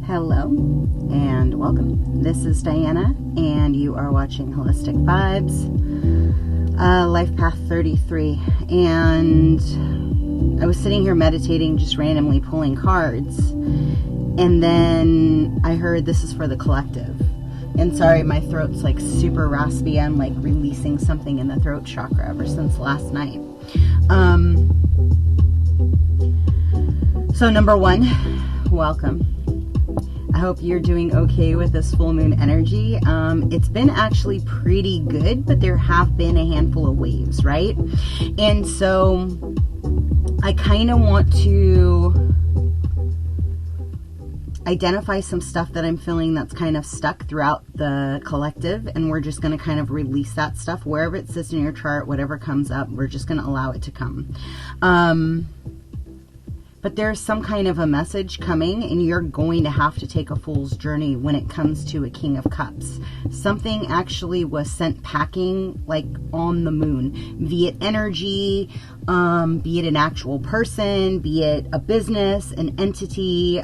Hello and welcome. This is Diana and you are watching Holistic Vibes, Life Path 33. And I was sitting here meditating, just randomly pulling cards, and then I heard this is for the collective. And sorry, my throat's like super raspy. I'm like releasing something in the throat chakra ever since last night. So number one, welcome. I hope you're doing okay with this full moon energy. It's been actually pretty good, but there have been a handful of waves, right? And so I kind of want to identify some stuff that I'm feeling that's kind of stuck throughout the collective, and we're just going to kind of release that stuff wherever it sits in your chart, whatever comes up, we're just going to allow it to come. But there's some kind of a message coming, and you're going to have to take a fool's journey when it comes to a King of Cups. Something actually was sent packing, like on the moon, be it energy, be it an actual person, be it a business, an entity,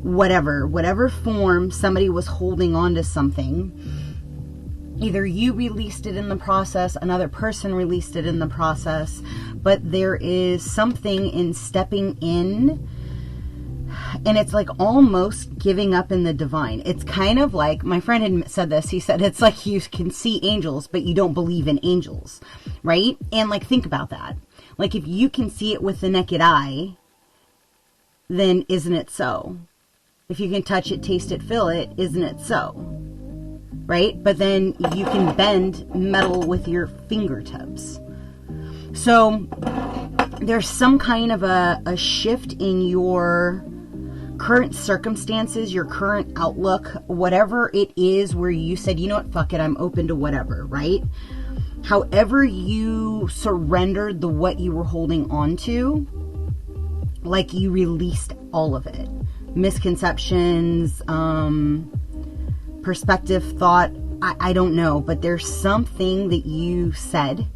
whatever form somebody was holding on to something. Either you released it in the process, another person released it in the process, but there is something in stepping in, and it's like almost giving up in the divine. It's kind of like, my friend had said this, he said it's like you can see angels, but you don't believe in angels, right? And like, think about that. Like, if you can see it with the naked eye, then isn't it so? If you can touch it, taste it, feel it, isn't it so? Right? But then you can bend metal with your fingertips. So there's some kind of a shift in your current circumstances, your current outlook, whatever it is, where you said, you know what, fuck it, I'm open to whatever, right? However you surrendered what you were holding on to, like you released all of it. Misconceptions, perspective, thought, I don't know, but there's something that you said,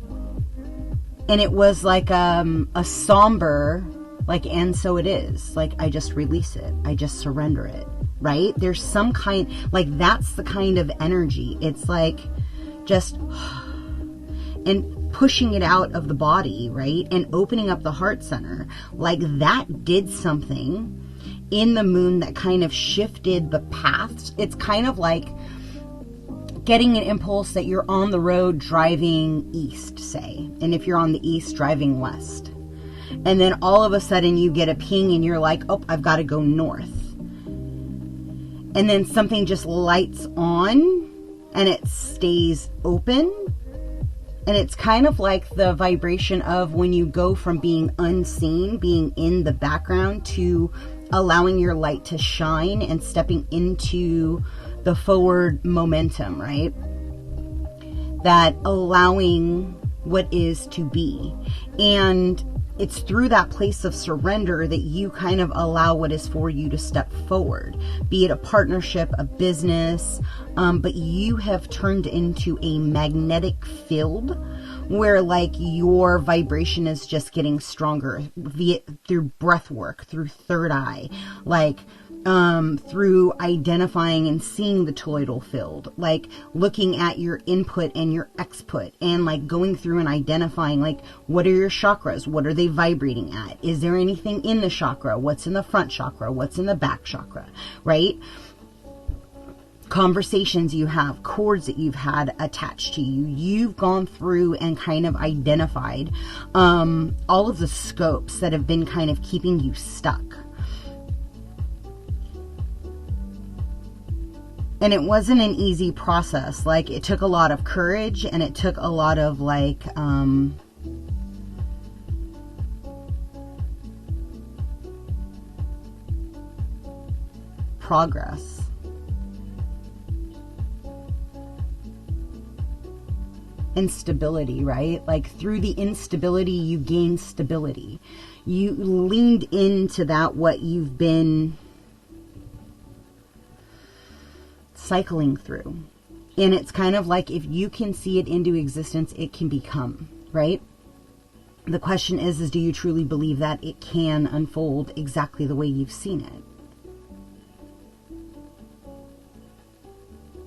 and it was like a somber, like, and so it is, like, I just release it, I just surrender it, right? There's some kind, like, that's the kind of energy. It's like just and pushing it out of the body, right? And opening up the heart center, like that did something in the moon that kind of shifted the paths. It's kind of like getting an impulse that you're on the road driving east, say, and if you're on the east, driving west, and then all of a sudden you get a ping and you're like, oh, I've got to go north, and then something just lights on and it stays open. And it's kind of like the vibration of when you go from being unseen, being in the background, to allowing your light to shine and stepping into the forward momentum, right? That allowing what is to be. And it's through that place of surrender that you kind of allow what is for you to step forward, be it a partnership, a business, but you have turned into a magnetic field where like your vibration is just getting stronger through breath work, through third eye, like through identifying and seeing the toroidal field, like looking at your input and your exput, and like going through and identifying like, what are your chakras? What are they vibrating at? Is there anything in the chakra? What's in the front chakra? What's in the back chakra, right? Conversations you have, cords that you've had attached to you. You've gone through and kind of identified all of the scopes that have been kind of keeping you stuck. And it wasn't an easy process. Like, it took a lot of courage, and it took a lot of like progress. Instability, right? Like, through the instability, you gain stability. You leaned into that, what you've been cycling through. And it's kind of like, if you can see it into existence, it can become, right? The question is do you truly believe that it can unfold exactly the way you've seen it?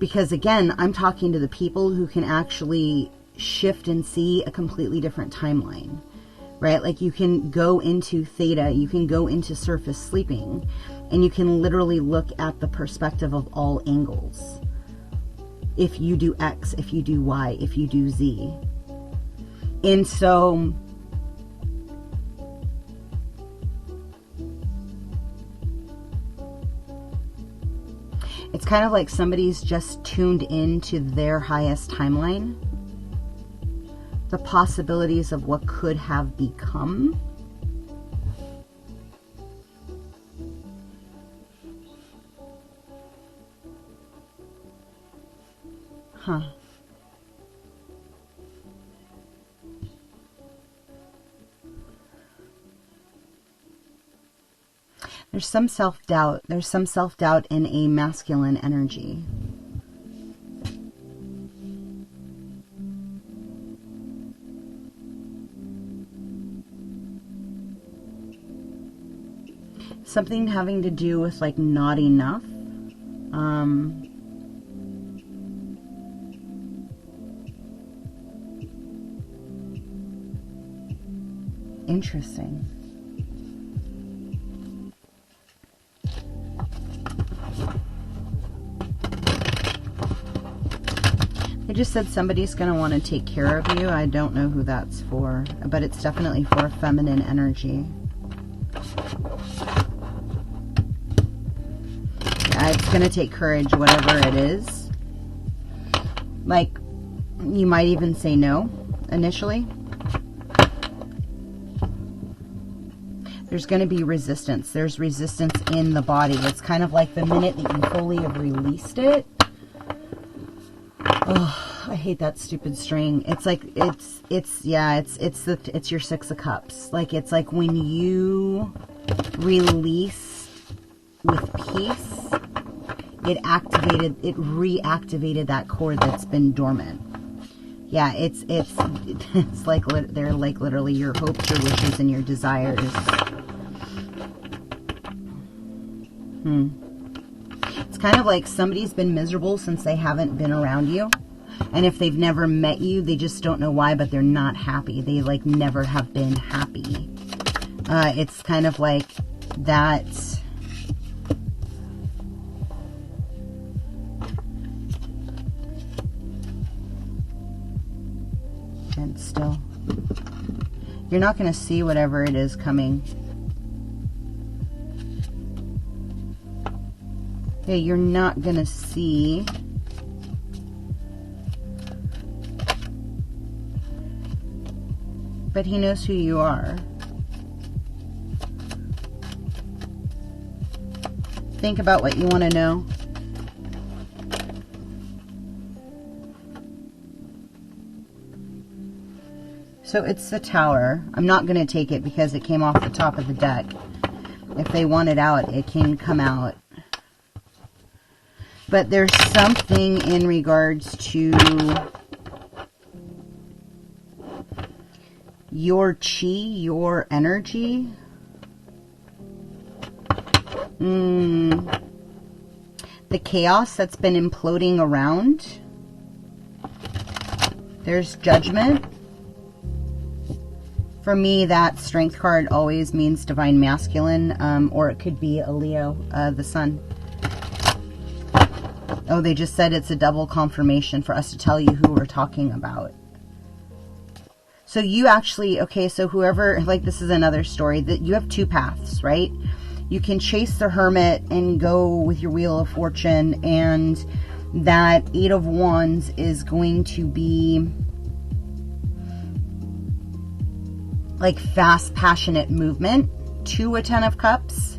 Because again, I'm talking to the people who can actually shift and see a completely different timeline, right? Like you can go into theta, you can go into surface sleeping, and you can literally look at the perspective of all angles. If you do X, if you do Y, if you do Z. And so it's kind of like somebody's just tuned into their highest timeline. The possibilities of what could have become. Huh. There's some self-doubt. There's some self-doubt in a masculine energy. Something having to do with like not enough. Interesting. They just said somebody's going to want to take care of you. I don't know who that's for, but it's definitely for feminine energy. Yeah, it's going to take courage, whatever it is. Like, you might even say no initially. There's going to be resistance. There's resistance in the body. It's kind of like the minute that you fully have released it. Oh, I hate that stupid string. It's like, it's your Six of Cups. Like, it's like when you release with peace, it reactivated that cord that's been dormant. Yeah, it's like, they're like literally your hopes, your wishes, and your desires. It's kind of like somebody's been miserable since they haven't been around you. And if they've never met you, they just don't know why, but they're not happy. They like never have been happy. It's kind of like that. And still, you're not going to see whatever it is coming. Okay, you're not going to see. But he knows who you are. Think about what you want to know. So it's the Tower. I'm not going to take it because it came off the top of the deck. If they want it out, it can come out. But there's something in regards to your chi, your energy. The chaos that's been imploding around. There's Judgment. For me, that Strength card always means Divine Masculine, or it could be a Leo, the Sun. Oh, they just said it's a double confirmation for us to tell you who we're talking about. So you actually, okay, so whoever, like this is another story, that you have two paths, right? You can chase the Hermit and go with your Wheel of Fortune, and that Eight of Wands is going to be like fast, passionate movement to a Ten of Cups.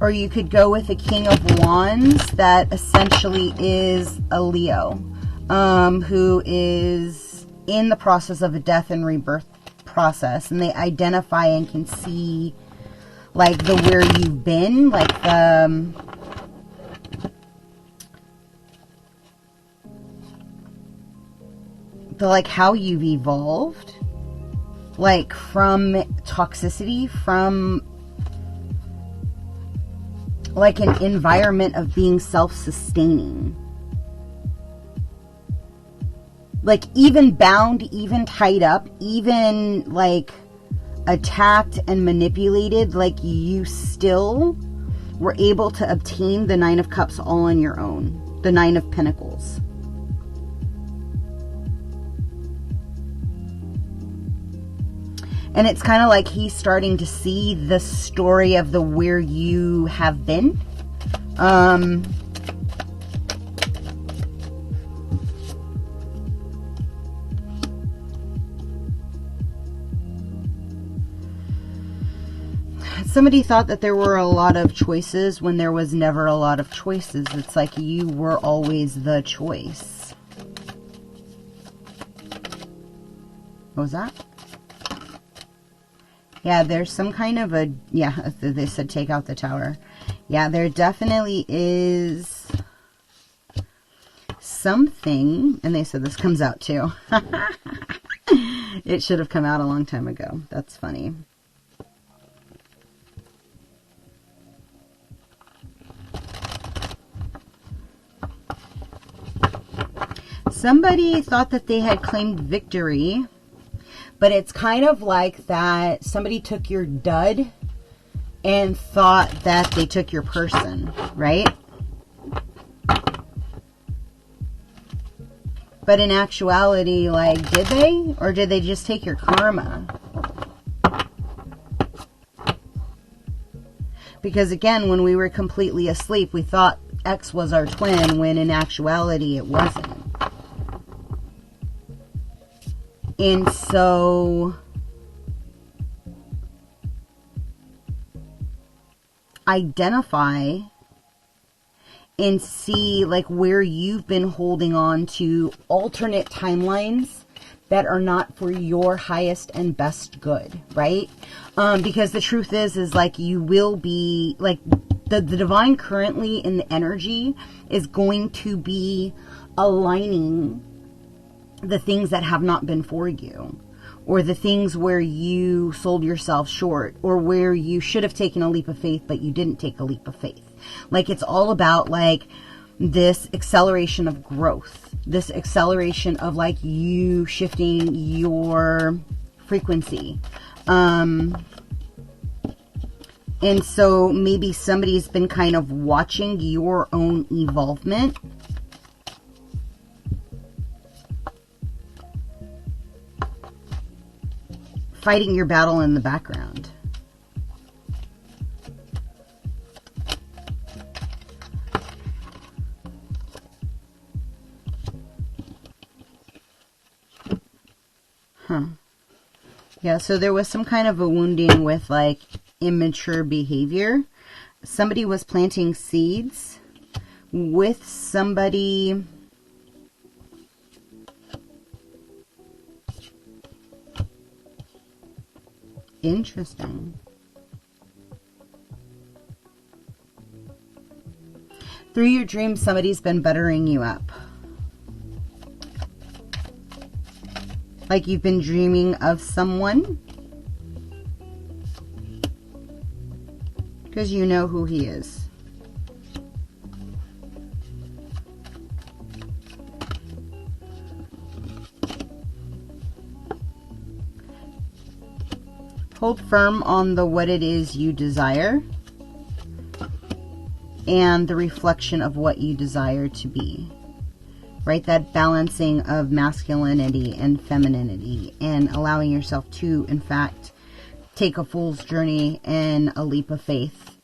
Or you could go with a King of Wands that essentially is a Leo, who is in the process of a death and rebirth process, and they identify and can see like the where you've been, like the like how you've evolved. like from toxicity, from like an environment of being self-sustaining. Like even bound, even tied up, even like attacked and manipulated, like you still were able to obtain the Nine of Cups all on your own. The Nine of Pentacles. And it's kind of like he's starting to see the story of the where you have been. Somebody thought that there were a lot of choices when there was never a lot of choices. It's like you were always the choice. What was that? Yeah, there's some kind of a, yeah, they said take out the Tower. Yeah, there definitely is something, and they said this comes out too. It should have come out a long time ago. That's funny. Somebody thought that they had claimed victory, but it's kind of like that somebody took your dud and thought that they took your person, right? But in actuality, like, did they? Or did they just take your karma? Because again, when we were completely asleep, we thought X was our twin, when in actuality it wasn't. And so identify and see like where you've been holding on to alternate timelines that are not for your highest and best good, right? Because the truth is like you will be like the divine currently in the energy is going to be aligning the things that have not been for you, or the things where you sold yourself short, or where you should have taken a leap of faith but you didn't take a leap of faith. Like it's all about like this acceleration of growth, this acceleration of like you shifting your frequency. And so maybe somebody's been kind of watching your own evolvement. Fighting your battle in the background. Huh. Yeah, so there was some kind of a wounding with like immature behavior. Somebody was planting seeds with somebody. Interesting. Through your dreams, somebody's been buttering you up. Like you've been dreaming of someone. Because you know who he is. Hold firm on the what it is you desire and the reflection of what you desire to be. Right? That balancing of masculinity and femininity and allowing yourself to, in fact, take a fool's journey and a leap of faith.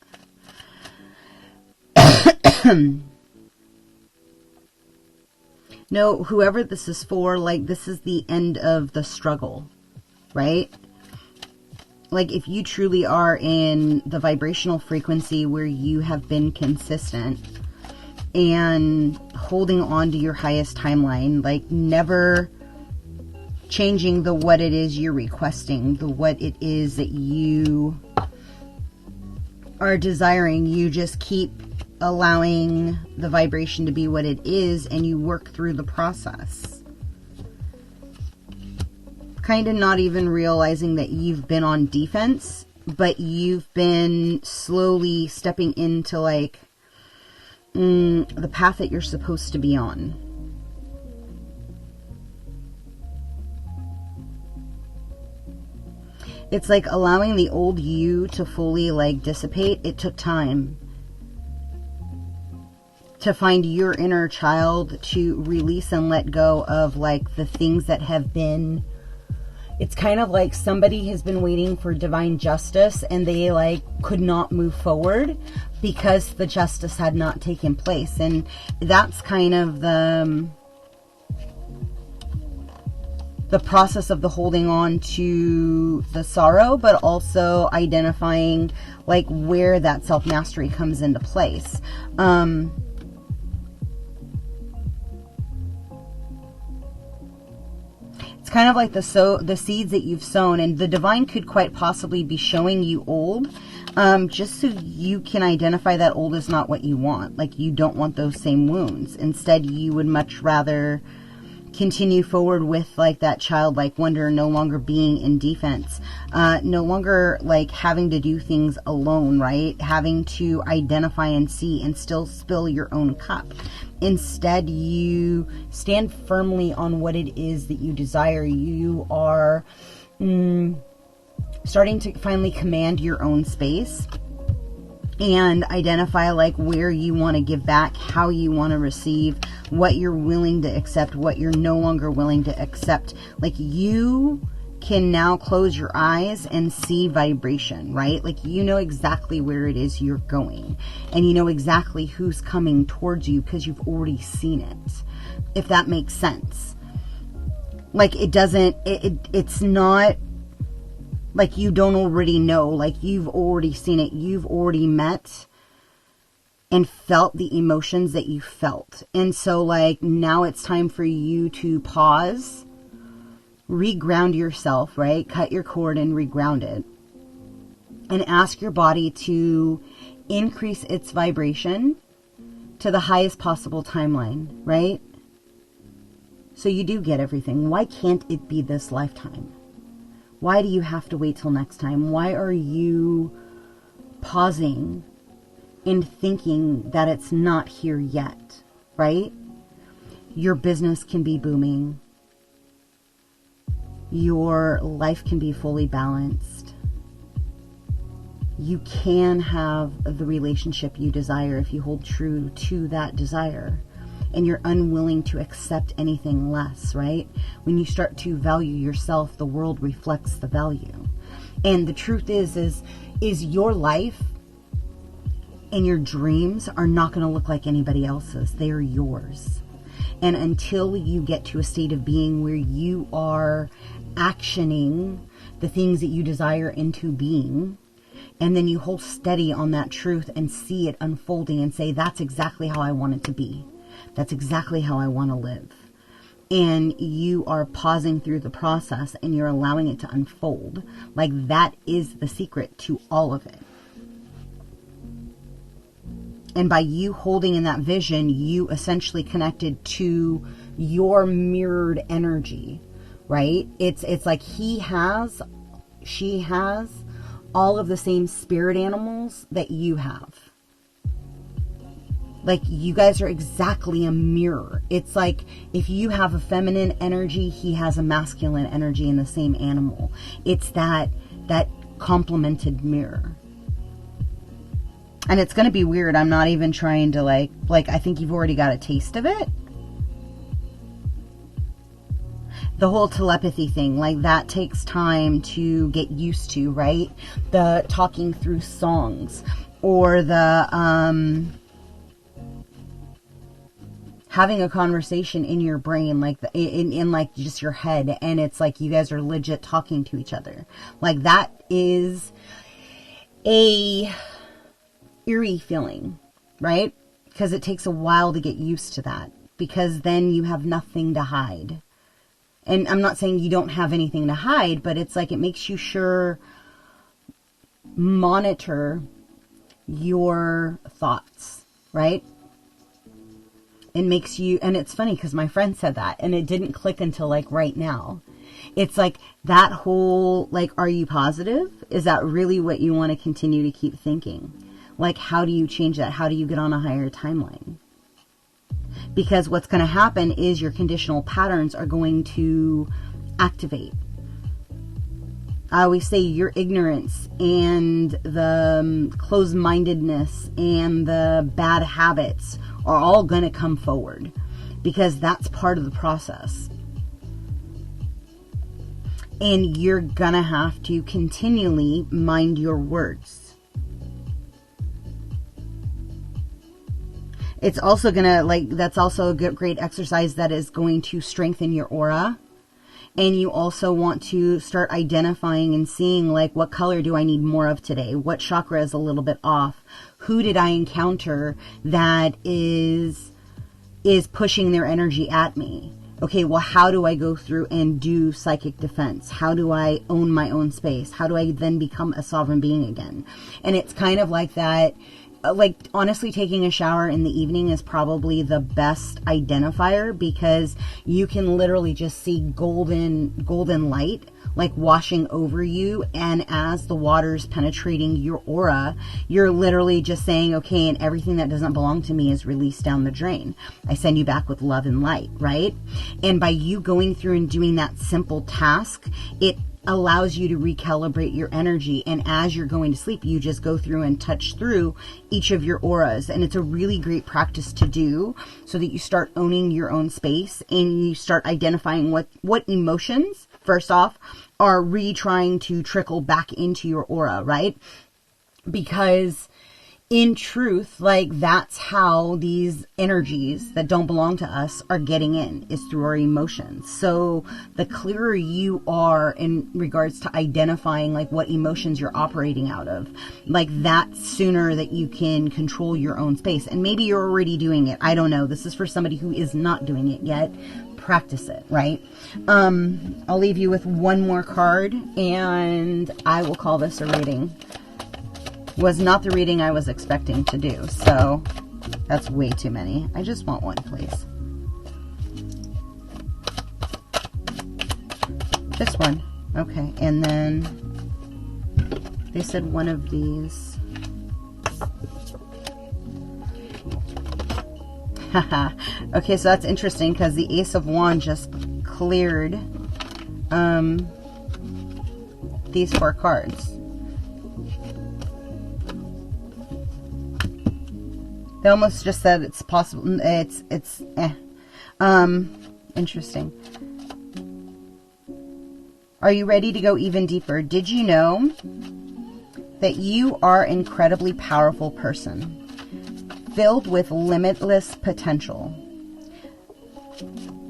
No, whoever this is for, like this is the end of the struggle, right? Like if you truly are in the vibrational frequency where you have been consistent and holding on to your highest timeline, like never changing the what it is you're requesting, the what it is that you are desiring, you just keep allowing the vibration to be what it is and you work through the process. kind of not even realizing that you've been on defense, but you've been slowly stepping into like the path that you're supposed to be on. It's like allowing the old you to fully like dissipate. It took time to find your inner child, to release and let go of like the things that have been. It's kind of like somebody has been waiting for divine justice and they like could not move forward because the justice had not taken place. And that's kind of the process of the holding on to the sorrow, but also identifying like where that self-mastery comes into place. It's kind of like the seeds that you've sown, and the divine could quite possibly be showing you old, just so you can identify that old is not what you want. Like, you don't want those same wounds. Instead, you would much rather continue forward with like that childlike wonder, no longer being in defense, no longer like having to do things alone, right? Having to identify and see and still spill your own cup. Instead, you stand firmly on what it is that you desire. You are starting to finally command your own space and identify like where you want to give back, how you want to receive, what you're willing to accept, what you're no longer willing to accept. Like, you can now close your eyes and see vibration, right? Like, you know exactly where it is you're going, and you know exactly who's coming towards you because you've already seen it, if that makes sense. Like, it's not like you don't already know. Like, you've already seen it. You've already met and felt the emotions that you felt. And so, like, now it's time for you to pause, reground yourself, right? Cut your cord and reground it. And ask your body to increase its vibration to the highest possible timeline, right? So you do get everything. Why can't it be this lifetime? Why do you have to wait till next time? Why are you pausing and thinking that it's not here yet, right? Your business can be booming. Your life can be fully balanced. You can have the relationship you desire if you hold true to that desire. And you're unwilling to accept anything less, right? When you start to value yourself, the world reflects the value. And the truth is your life and your dreams are not going to look like anybody else's. They are yours. And until you get to a state of being where you are actioning the things that you desire into being, and then you hold steady on that truth and see it unfolding and say, that's exactly how I want it to be. That's exactly how I want to live. And you are pausing through the process and you're allowing it to unfold. Like, that is the secret to all of it. And by you holding in that vision, you essentially connected to your mirrored energy, right? It's like she has all of the same spirit animals that you have. Like, you guys are exactly a mirror. It's like if you have a feminine energy, he has a masculine energy in the same animal. It's that complemented mirror. And it's going to be weird. I'm not even trying to like I think you've already got a taste of it. The whole telepathy thing, like, that takes time to get used to, right? The talking through songs, or the having a conversation in your brain, like in like just your head, and it's like you guys are legit talking to each other. Like, that is a eerie feeling, right? Because it takes a while to get used to that, because then you have nothing to hide. And I'm not saying you don't have anything to hide, but it's like it makes you monitor your thoughts, right? It makes you, and it's funny because my friend said that and it didn't click until like right now. It's like that whole, like, are you positive? Is that really what you want to continue to keep thinking? Like, how do you change that? How do you get on a higher timeline? Because what's going to happen is your conditional patterns are going to activate. I always say your ignorance and the closed-mindedness and the bad habits are all going to come forward, because that's part of the process. And you're going to have to continually mind your words. It's also going to, like, that's also a great exercise that is going to strengthen your aura. And you also want to start identifying and seeing, like, what color do I need more of today? What chakra is a little bit off? Who did I encounter that is pushing their energy at me? Okay, well, how do I go through and do psychic defense? How do I own my own space? How do I then become a sovereign being again? And it's kind of like that. Like, honestly, taking a shower in the evening is probably the best identifier, because you can literally just see golden light, like, washing over you. And as the water's penetrating your aura, you're literally just saying, okay, and everything that doesn't belong to me is released down the drain. I send you back with love and light, right? And by you going through and doing that simple task, it allows you to recalibrate your energy. And as you're going to sleep, you just go through and touch through each of your auras. And it's a really great practice to do, so that you start owning your own space and you start identifying what emotions, first off, are trying to trickle back into your aura, right? Because in truth, like, that's how these energies that don't belong to us are getting in, is through our emotions. So the clearer you are in regards to identifying, like, what emotions you're operating out of, like, that sooner that you can control your own space. And maybe you're already doing it. I don't know. This is for somebody who is not doing it yet. Practice it, right? I'll leave you with one more card, and I will call this a reading. Was not the reading I was expecting to do, so that's way too many. I just want one, please. This one. Okay, and then they said one of these. Haha. Okay, so that's interesting, because the Ace of Wands just cleared these 4 cards. They almost just said it's possible. Interesting. Are you ready to go even deeper? Did you know that you are an incredibly powerful person, filled with limitless potential?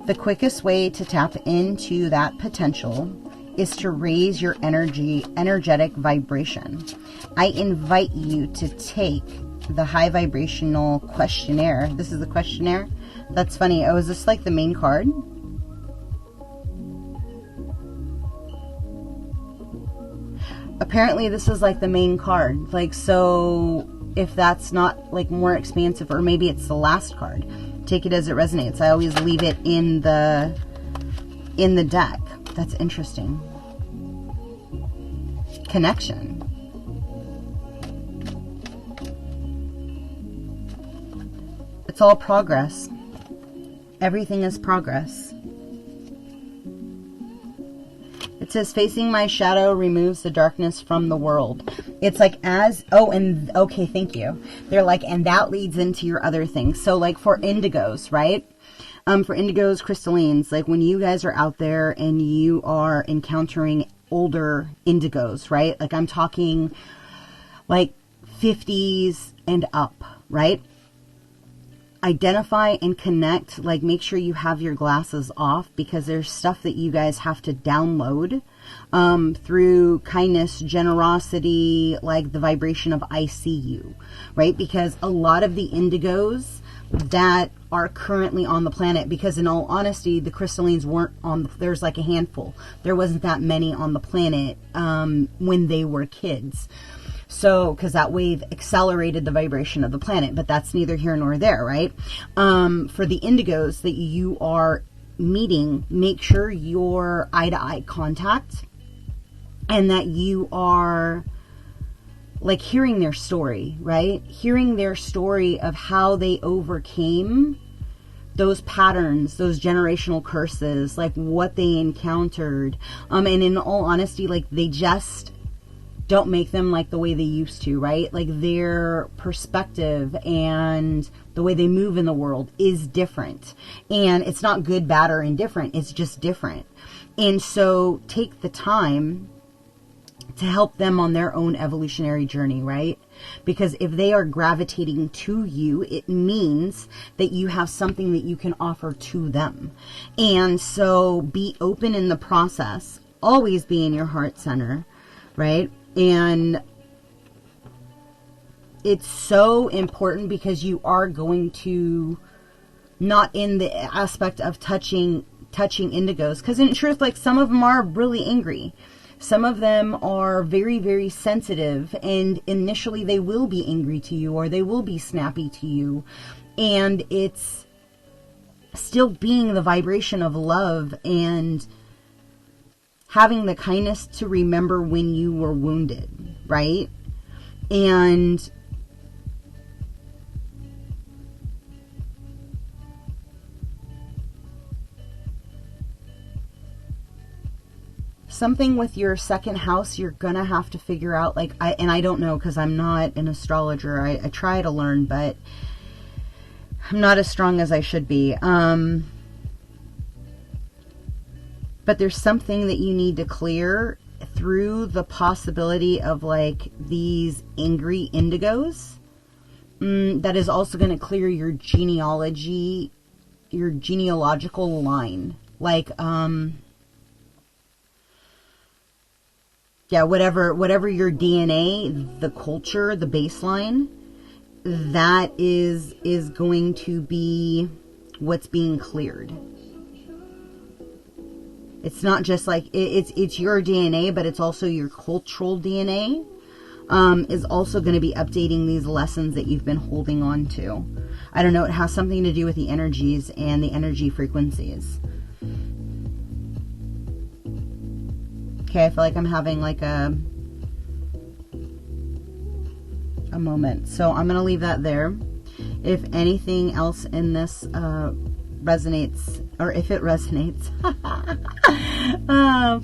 The quickest way to tap into that potential is to raise your energetic vibration. I invite you to take the high vibrational questionnaire. This is the questionnaire. That's funny. Oh, is this like the main card? Apparently this is like the main card. Like, so if that's not like more expansive, or maybe it's the last card, take it as it resonates. I always leave it in the deck. That's interesting. Connection. It's all progress. Everything is progress. It says, facing my shadow removes the darkness from the world. It's like okay, thank you. They're like, and that leads into your other things. So like for indigos, right? For indigos, crystallines, like when you guys are out there and you are encountering older indigos, right? Like I'm talking like 50s and up, right? Identify and connect, like make sure you have your glasses off, because there's stuff that you guys have to download through kindness, generosity, like the vibration of I see you, right? Because a lot of the indigos that are currently on the planet, because in all honesty, the crystallines weren't on, there's like a handful. There wasn't that many on the planet when they were kids. So, because that wave accelerated the vibration of the planet, but that's neither here nor there, right? For the indigos that you are meeting, make sure you're eye-to-eye contact and that you are like hearing their story, right? Hearing their story of how they overcame those patterns, those generational curses, like what they encountered. And in all honesty, like they just don't make them like the way they used to, right? Like their perspective and the way they move in the world is different. And it's not good, bad, or indifferent. It's just different. And so take the time to help them on their own evolutionary journey, right? Because if they are gravitating to you, it means that you have something that you can offer to them. And so be open in the process. Always be in your heart center, right? And it's so important because you are going to, not in the aspect of touching indigos, because in truth, like some of them are really angry. Some of them are very, very sensitive, and initially they will be angry to you or they will be snappy to you. And it's still being the vibration of love and having the kindness to remember when you were wounded, right? And something with your second house, you're gonna have to figure out, like, I don't know, because I'm not an astrologer. I try to learn, but I'm not as strong as I should be. But there's something that you need to clear through the possibility of like these angry indigos. That is also going to clear your genealogy, your genealogical line. Like, yeah, whatever your DNA, the culture, the baseline, that is going to be what's being cleared. It's not just like, it's your DNA, but it's also your cultural DNA, is also going to be updating these lessons that you've been holding on to. I don't know, it has something to do with the energies and the energy frequencies. Okay, I feel like I'm having like a moment. So I'm going to leave that there. If anything else in this resonates, or if it resonates,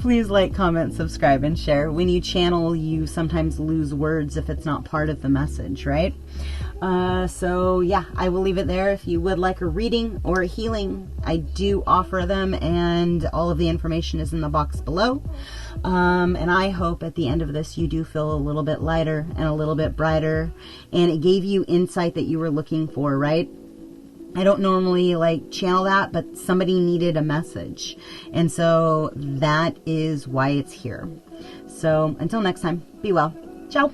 please like, comment, subscribe, and share. When you channel, you sometimes lose words if it's not part of the message, right? So yeah, I will leave it there. If you would like a reading or a healing, I do offer them, and all of the information is in the box below. And I hope at the end of this you do feel a little bit lighter and a little bit brighter, and it gave you insight that you were looking for, right? I don't normally like channel that, but somebody needed a message, and so that is why it's here. So until next time, be well. Ciao.